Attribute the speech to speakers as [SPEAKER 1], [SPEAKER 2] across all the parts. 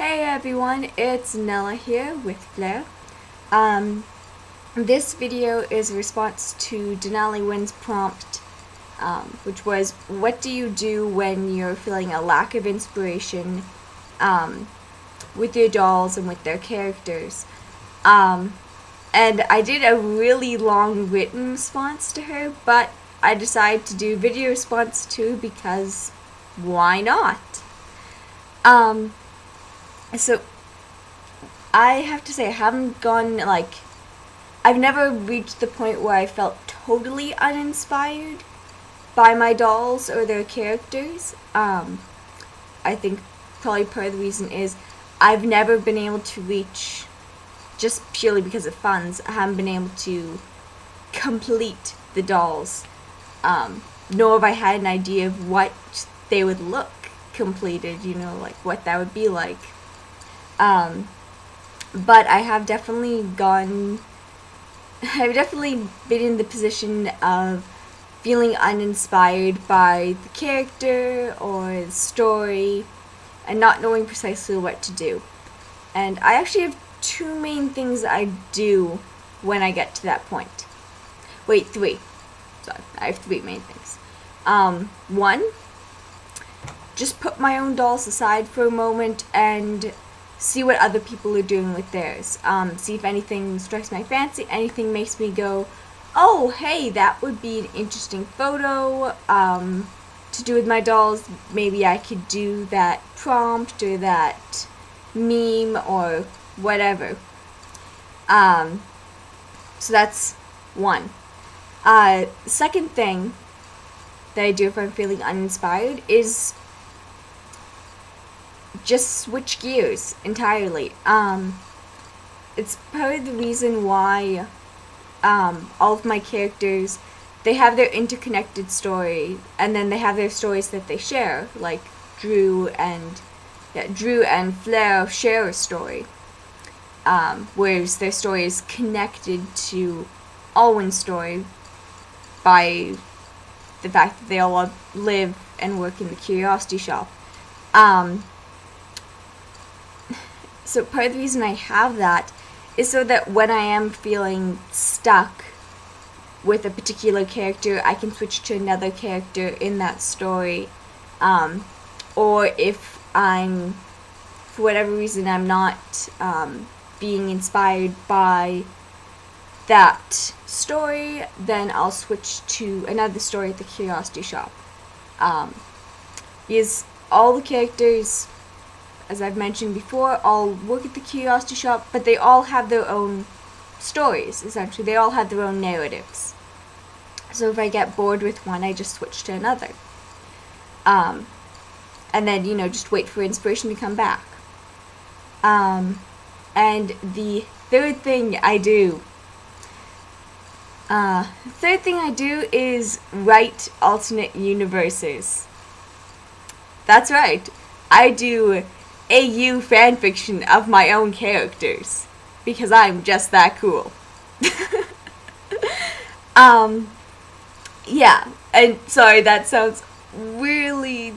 [SPEAKER 1] Hey everyone, it's Nella here with Flair. Um, this video is a response to DenaliWind's prompt, which was, what do you do when you're feeling a lack of inspiration with your dolls and with their characters? And I did a really long written response to her, but I decided to do video response too because why not? So I have to say I haven't gone I've never reached the point where I felt totally uninspired by my dolls or their characters. I think probably part of the reason is I've never been able to reach, just purely because of funds, I haven't been able to complete the dolls, nor have I had an idea of what they would look completed, like what that would be like. But I've definitely been in the position of feeling uninspired by the character or the story and not knowing precisely what to do. And I actually have two main things I do when I get to that point. Wait, three. Sorry, I have three main things. One, just put my own dolls aside for a moment and see what other people are doing with theirs. See if anything strikes my fancy, anything makes me go, oh, hey, that would be an interesting photo to do with my dolls. Maybe I could do that prompt or that meme or whatever. So that's one. Second thing that I do if I'm feeling uninspired is just switch gears entirely. It's part of the reason why all of my characters, they have their interconnected story, and then they have their stories that they share, like Drew and Flair share a story, whereas their story is connected to Alwyn's story by the fact that they all live and work in the Curiosity Shop. So part of the reason I have that is so that when I am feeling stuck with a particular character, I can switch to another character in that story. Or if for whatever reason, I'm not being inspired by that story, then I'll switch to another story at the Curiosity Shop. Because all the characters, as I've mentioned before, all work at the Curiosity Shop, but they all have their own stories, essentially. They all have their own narratives. So if I get bored with one, I just switch to another. And then, just wait for inspiration to come back. And the third thing I do is write alternate universes. That's right. I do AU fanfiction of my own characters, because I'm just that cool. Yeah, and sorry, that sounds really,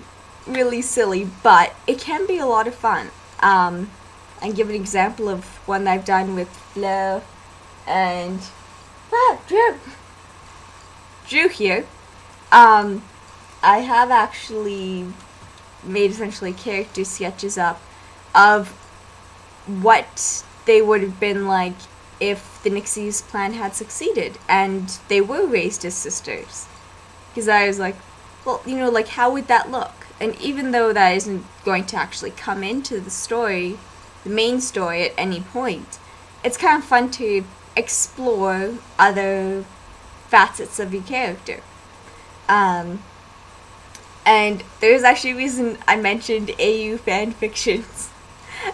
[SPEAKER 1] really silly, but it can be a lot of fun. And give an example of one that I've done with Flo and Drew here. I have actually made essentially character sketches up of what they would have been like if the Nixies plan had succeeded and they were raised as sisters. Because I was like, well, how would that look? And even though that isn't going to actually come into the story, the main story at any point, it's kind of fun to explore other facets of your character. And there's actually a reason I mentioned AU fanfictions.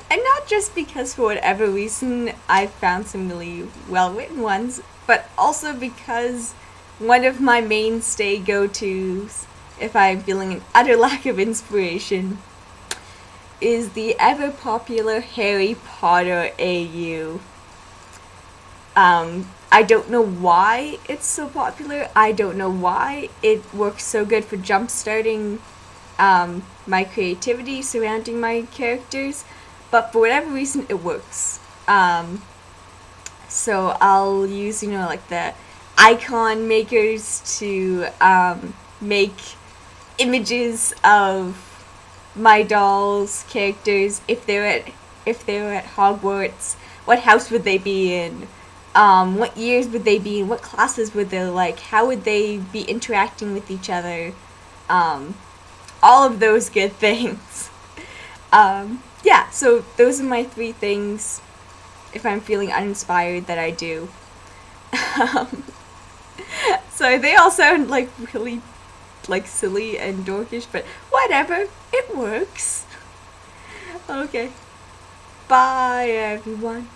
[SPEAKER 1] And not just because for whatever reason I've found some really well-written ones, but also because one of my mainstay go-tos, if I'm feeling an utter lack of inspiration, is the ever-popular Harry Potter AU. I don't know why it's so popular. I don't know why it works so good for jump-starting my creativity surrounding my characters. but for whatever reason it works. So I'll use, like the icon makers to make images of my doll's characters. If they're at Hogwarts, what house would they be in? What years would they be in? What classes would they like? How would they be interacting with each other? All of those good things. Yeah, so those are my 3 things if I'm feeling uninspired that I do. So they all sound like really like silly and dorkish, but whatever, it works. Okay. Bye everyone.